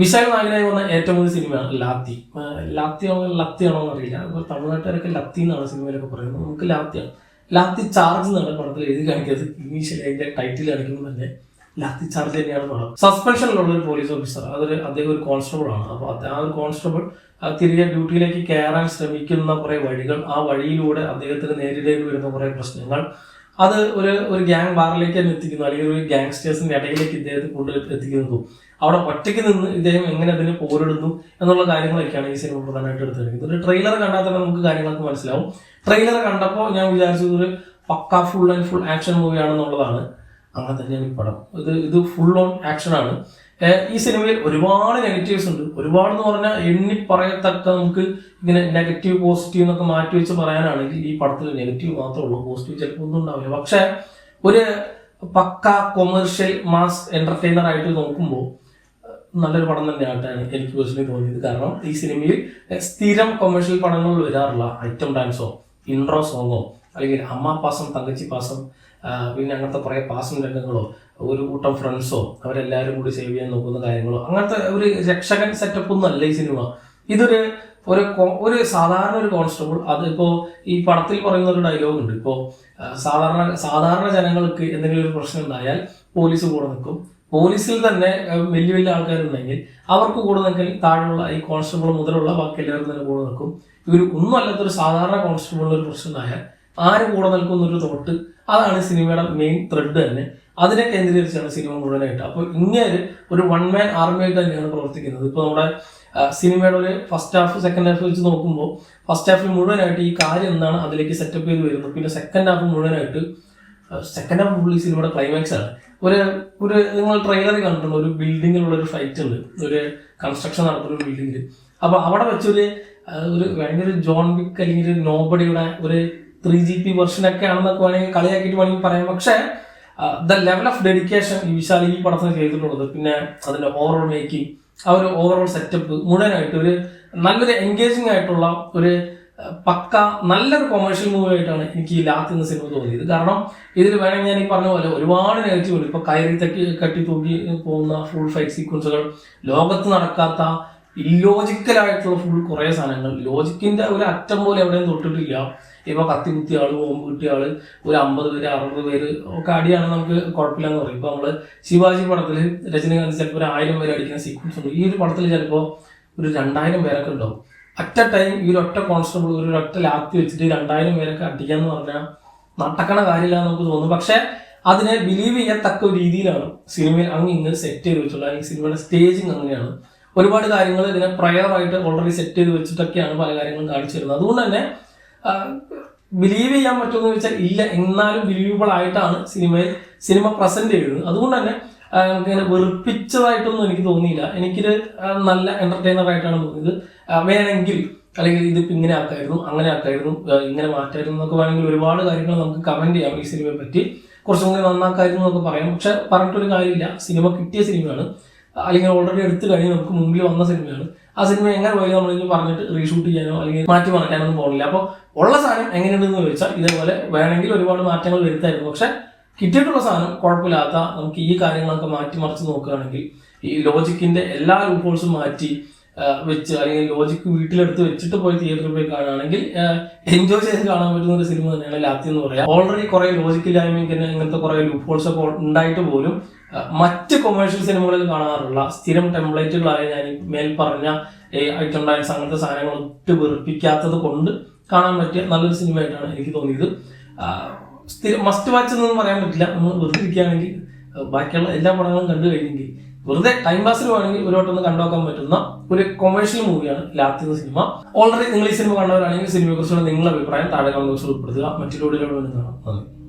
വിശാൽ നായകനായി വന്ന ഏറ്റവും വലിയ സിനിമയാണ് ലാത്തി. ലത്തിയാണോ എന്നറിയില്ല. ഇപ്പോൾ തമിഴ്നാട്ടുകാരൊക്കെ ലത്തി എന്നാണ് സിനിമയിലൊക്കെ പറയുന്നത്. നമുക്ക് ലാത്തിയാണ്. ലാത്തി ചാർജ് എന്നാണ് പടത്തിൽ എഴുതി കാണിക്കുന്നത്. ഇംഗ്ലീഷിൽ അതിന്റെ ടൈറ്റിൽ കാണിക്കുമ്പോൾ തന്നെ ലാത്തി ചാർജ് തന്നെയാണ് പടം. സസ്പെൻഷനിലുള്ള ഒരു പോലീസ് ഓഫീസർ, അദ്ദേഹം ഒരു കോൺസ്റ്റബിൾ ആണ്. അപ്പോൾ ആ ഒരു കോൺസ്റ്റബിൾ തിരികെ ഡ്യൂട്ടിയിലേക്ക് കയറാൻ ശ്രമിക്കുന്ന കുറെ വഴികൾ, ആ വഴിയിലൂടെ അദ്ദേഹത്തിന് നേരിടേണ്ടി വരുന്ന കുറെ പ്രശ്നങ്ങൾ, അത് ഒരു ഗ്യാങ് ബാറിലേക്ക് തന്നെ എത്തിക്കുന്നു, അല്ലെങ്കിൽ ഒരു ഗ്യാങ്സ്റ്റേഴ്സിന്റെ ഇടയിലേക്ക് ഇദ്ദേഹത്തെ കൊണ്ട് എത്തിക്കുന്നു. അവിടെ ഒറ്റയ്ക്ക് നിന്ന് ഇദ്ദേഹം എങ്ങനെ അതിനെ പോരിടുന്നു എന്നുള്ള കാര്യങ്ങളൊക്കെയാണ് ഈ സിനിമ പ്രധാനമായിട്ട് എടുത്തിരിക്കുന്നത്. ഒരു ട്രെയിലർ കണ്ടാൽ തന്നെ നമുക്ക് കാര്യങ്ങളൊക്കെ മനസ്സിലാവും. ട്രെയിലർ കണ്ടപ്പോൾ ഞാൻ വിചാരിച്ചത് ഒരു പക്ക ഫുൾ ആക്ഷൻ മൂവിയാണെന്നുള്ളതാണ്. അങ്ങനെ തന്നെയാണ് ഈ പടം. ഇത് ഫുൾ ഓൺ ആക്ഷൻ ആണ്. ഈ സിനിമയിൽ ഒരുപാട് നെഗറ്റീവ്സ് ഉണ്ട്. ഒരുപാട് എന്ന് പറഞ്ഞാൽ എണ്ണി പറയത്തക്ക, നമുക്ക് ഇങ്ങനെ നെഗറ്റീവ് പോസിറ്റീവ് എന്നൊക്കെ മാറ്റി വെച്ച് പറയാനാണെങ്കിൽ ഈ പടത്തിൽ നെഗറ്റീവ് മാത്രമേ ഉള്ളൂ, പോസിറ്റീവ് ചിലപ്പോൾ ഒന്നും ഉണ്ടാവില്ല. പക്ഷെ ഒരു പക്ക കൊമേഴ്ഷ്യൽ മാസ് എന്റർടൈനർ ആയിട്ട് നോക്കുമ്പോൾ നല്ലൊരു പടം തന്നെയായിട്ടാണ് എനിക്ക് പേഴ്സണലി തോന്നിയത്. കാരണം ഈ സിനിമയിൽ സ്ഥിരം കൊമേഴ്ഷ്യൽ പടങ്ങളിൽ വരാറുള്ള ഐറ്റം ഡാൻസോ ഇൻട്രോ സോങ്ങോ അല്ലെങ്കിൽ അമ്മ പാസം തങ്കച്ചി പാസം പിന്നെ അങ്ങനത്തെ കുറേ പാസം രംഗങ്ങളോ ഒരു കൂട്ടം ഫ്രണ്ട്സോ അവരെല്ലാവരും കൂടി സേവ് ചെയ്യാൻ നോക്കുന്ന കാര്യങ്ങളോ അങ്ങനത്തെ ഒരു രക്ഷകൻ സെറ്റപ്പ് ഒന്നും അല്ല ഈ സിനിമ. ഒരു സാധാരണ ഒരു കോൺസ്റ്റബിൾ, അതിപ്പോ ഈ പടത്തിൽ പറയുന്ന ഒരു ഡയലോഗ് ഉണ്ട്. ഇപ്പോൾ സാധാരണ ജനങ്ങൾക്ക് എന്തെങ്കിലും ഒരു പ്രശ്നം ഉണ്ടായാൽ പോലീസ് കൂടെ നിൽക്കും. പോലീസിൽ തന്നെ വലിയ വലിയ ആൾക്കാരുണ്ടെങ്കിൽ അവർക്ക് കൂടെ നിൽക്കൽ താഴെയുള്ള ഈ കോൺസ്റ്റബിൾ മുതലുള്ള ബാക്കി എല്ലാവരും തന്നെ കൂടെ നിൽക്കും. ഒന്നും അല്ലാത്തൊരു സാധാരണ കോൺസ്റ്റബിളിന് ഒരു പ്രശ്നം ഉണ്ടായാൽ ആര് കൂടെ നിൽക്കുന്നൊരു തോട്ട്, അതാണ് സിനിമയുടെ മെയിൻ ത്രെഡ് തന്നെ. അതിനെ കേന്ദ്രീകരിച്ചാണ് സിനിമ മുഴുവനായിട്ട്. അപ്പോൾ ഇങ്ങനെ ഒരു വൺ മാൻ ആർമിയായിട്ട് തന്നെയാണ് പ്രവർത്തിക്കുന്നത്. ഇപ്പോൾ നമ്മുടെ സിനിമയുടെ ഒരു ഫസ്റ്റ് ഹാഫ് സെക്കൻഡ് ഹാഫ് വെച്ച് നോക്കുമ്പോൾ ഫസ്റ്റ് ഹാഫിൽ മുഴുവനായിട്ട് ഈ കാര്യം എന്താണ് അതിലേക്ക് സെറ്റപ്പ് ചെയ്ത് വരുന്നത്. പിന്നെ സെക്കൻഡ് ഹാഫ് മുഴുവനായിട്ട് ഫുള്ളി സിനിമയുടെ ക്ലൈമാക്സ് ആണ്. ഒരു നിങ്ങൾ ട്രെയിലറിൽ കണ്ടിട്ടുണ്ട്, ഒരു ബിൽഡിങ്ങിലുള്ള ഒരു ഫൈറ്റ് ഉണ്ട്, ഒരു കൺസ്ട്രക്ഷൻ നടത്തുന്ന ഒരു ബിൽഡിങ്ങിൽ. അപ്പൊ അവിടെ വെച്ചൊരു ഭയങ്കര ജോൺ വിക്ക് അല്ലെങ്കിൽ ഒരു നോബഡിയുടെ ഒരു 3GP വെർഷനൊക്കെ ആണെന്നൊക്കെ വേണമെങ്കിൽ കളിയാക്കിയിട്ട് പറയാം. പക്ഷേ ദ ലെവൽ ഓഫ് ഡെഡിക്കേഷൻ ഈ വിശാൽ ഈ പടത്തിന് ചെയ്തിട്ടുള്ളത്, പിന്നെ അതിന്റെ ഓവറോൾ മേക്കിംഗ്, ആ ഒരു ഓവറോൾ സെറ്റപ്പ് മുഴുവനായിട്ട് ഒരു നല്ലൊരു എൻഗേജിങ് ആയിട്ടുള്ള ഒരു പക്ക നല്ലൊരു കൊമേഴ്ഷ്യൽ മൂവി ആയിട്ടാണ് എനിക്ക് ഈ ലാത്തി എന്ന സിനിമ തോന്നിയത്. കാരണം ഇതിൽ വേണമെങ്കിൽ ഞാൻ ഈ പറഞ്ഞ പോലെ ഒരുപാട് നെഗറ്റീവ് ഉണ്ട്. ഇപ്പൊ കയറി കട്ടി തൂക്കി പോകുന്ന ഫുൾ ഫൈറ്റ് സീക്വൻസുകൾ, ലോകത്ത് നടക്കാത്ത ഇല്ലോജിക്കലായിട്ടുള്ള ഫുൾ കുറെ സാധനങ്ങൾ, ലോജിക്കിന്റെ ഒരു അറ്റം പോലെ എവിടെയും തൊട്ടിട്ടില്ല. ഇപ്പൊ കത്തി കുത്തിയ ആള്, ബോംബ് കിട്ടിയ ആള്, ഒരു 50 പേര് 60 പേര് ഒക്കെ അടിയാണ് നമുക്ക് കുഴപ്പമില്ലെന്ന് പറയും. ഇപ്പൊ നമ്മള് ശിവാജി പടത്തില് രജനികാന്ത് ചിലപ്പോൾ ഒരു 1000 പേര് അടിക്കുന്ന സീക്വൻസ് ഉണ്ട്. ഈ ഒരു പടത്തിൽ ചിലപ്പോൾ ഒരു 2000 പേരൊക്കെ ഉണ്ടാവും. അറ്റ് എ ടൈം ഈ ഒറ്റ കോൺസ്റ്റബിൾ ഒറ്റ ലാത്തി വെച്ചിട്ട് 2000 പേരൊക്കെ അടിക്കാന്ന് പറഞ്ഞാൽ നടക്കണ കാര്യമില്ല നമുക്ക് തോന്നും. പക്ഷെ അതിനെ ബിലീവ് ചെയ്യത്തക്ക രീതിയിലാണ് സിനിമയിൽ ഇങ്ങനെ സെറ്റ് ചെയ്ത് വെച്ചുള്ളത്. അല്ലെങ്കിൽ സിനിമയുടെ സ്റ്റേജിങ് അങ്ങനെയാണ്. ഒരുപാട് കാര്യങ്ങൾ ഇതിനെ പ്രയറായിട്ട് ഓൾറെഡി സെറ്റ് ചെയ്ത് വെച്ചിട്ടൊക്കെയാണ് പല കാര്യങ്ങളും കാണിച്ചു തരുന്നത്. അതുകൊണ്ട് തന്നെ ബിലീവ് ചെയ്യാൻ പറ്റുമെന്ന് വെച്ചാൽ ഇല്ല, എന്നാലും ബിലീവബിൾ ആയിട്ടാണ് സിനിമ പ്രസന്റ് ചെയ്യുന്നത്. അതുകൊണ്ട് തന്നെ ഇങ്ങനെ വെറുപ്പിച്ചതായിട്ടൊന്നും എനിക്ക് തോന്നിയില്ല. എനിക്കൊരു നല്ല എന്റർടൈനർ ആയിട്ടാണ് തോന്നിയത്. വേണമെങ്കിൽ അല്ലെങ്കിൽ ഇതിപ്പോ ഇങ്ങനെ ആക്കായിരുന്നു, അങ്ങനെ ആക്കായിരുന്നു, ഇങ്ങനെ മാറ്റായിരുന്നു എന്നൊക്കെ വേണമെങ്കിൽ ഒരുപാട് കാര്യങ്ങൾ നമുക്ക് കമന്റ് ചെയ്യാം ഈ സിനിമയെ പറ്റി. കുറച്ചും കൂടി നന്നാക്കായിരുന്നു എന്നൊക്കെ പറയാം. പക്ഷെ പറഞ്ഞിട്ടൊരു കാര്യമില്ല. സിനിമ കിട്ടിയ സിനിമയാണ്, അല്ലെങ്കിൽ ഓൾറെഡി എടുത്തു കഴിഞ്ഞ് നമുക്ക് മുമ്പിൽ വന്ന സിനിമയാണ്. ആ സിനിമ എങ്ങനെ പോയി നമ്മളിന്ന് പറഞ്ഞിട്ട് റീഷൂട്ട് ചെയ്യാനോ അല്ലെങ്കിൽ മാറ്റി മറക്കാനൊന്നും പോകുന്നില്ല. അപ്പോൾ ഉള്ള സാധനം എങ്ങനെയുണ്ടെന്ന് ചോദിച്ചാൽ ഇതേപോലെ വേണമെങ്കിൽ ഒരുപാട് മാറ്റങ്ങൾ വരുത്തായിരുന്നു. പക്ഷെ കിട്ടിയിട്ടുള്ള സാധനം കുഴപ്പമില്ലാത്ത, നമുക്ക് ഈ കാര്യങ്ങളൊക്കെ മാറ്റിമറിച്ച് നോക്കുകയാണെങ്കിൽ ഈ ലോജിക്കിന്റെ എല്ലാ ലൂപ്ഹോൾസും മാറ്റി വെച്ച്, അല്ലെങ്കിൽ ലോജിക്ക് വീട്ടിലെടുത്ത് വെച്ചിട്ട് പോയി തിയേറ്ററിൽ പോയി കാണുകയാണെങ്കിൽ എൻജോയ് ചെയ്ത് കാണാൻ പറ്റുന്ന ഒരു സിനിമ തന്നെയാണ് ലാത്തി എന്ന് പറയാം. ഓൾറെഡി കുറെ ലോജിക്കില്ലായ്മ ഇങ്ങനത്തെ കുറെ ലൂപ്ഹോൾസ് ഒക്കെ ഉണ്ടായിട്ട് പോലും മറ്റ് കൊമേഴ്ഷ്യൽ സിനിമകളിൽ കാണാറുള്ള സ്ഥിരം ടെംപ്ലേറ്റുകളായ ഞാൻ മേൽ പറഞ്ഞ ഐറ്റം ഡാൻസ് അങ്ങനത്തെ സാധനങ്ങൾ ഒട്ട് വെറുപ്പിക്കാത്തത് കൊണ്ട് കാണാൻ പറ്റിയ നല്ലൊരു സിനിമയായിട്ടാണ് എനിക്ക് തോന്നിയത്. മസ്റ്റ് വാച്ച് എന്നൊന്നും പറയാൻ പറ്റില്ല. നമ്മൾ വെറുതെ ഇരിക്കുകയാണെങ്കിൽ ബാക്കിയുള്ള എല്ലാ പടങ്ങളും കണ്ടു കഴിഞ്ഞെങ്കിൽ വെറുതെ ടൈം പാസിന് വേണമെങ്കിൽ ഒരു വട്ടം ഒന്ന് കണ്ടുനോക്കാൻ പറ്റുന്ന ഒരു കൊമേഴ്ഷ്യൽ മൂവിയാണ് ലാത്തി എന്ന സിനിമ. ഓൾറെഡി നിങ്ങൾ ഈ സിനിമ കണ്ടവരാണെങ്കിൽ സിനിമയെ കുറിച്ചുള്ള നിങ്ങളുടെ അഭിപ്രായം താഴെ കമന്റ് ബോക്സിൽ ഉൾപ്പെടുത്തുക. മറ്റൊരു വീഡിയോയിലൂടെ കാണാം. നന്ദി.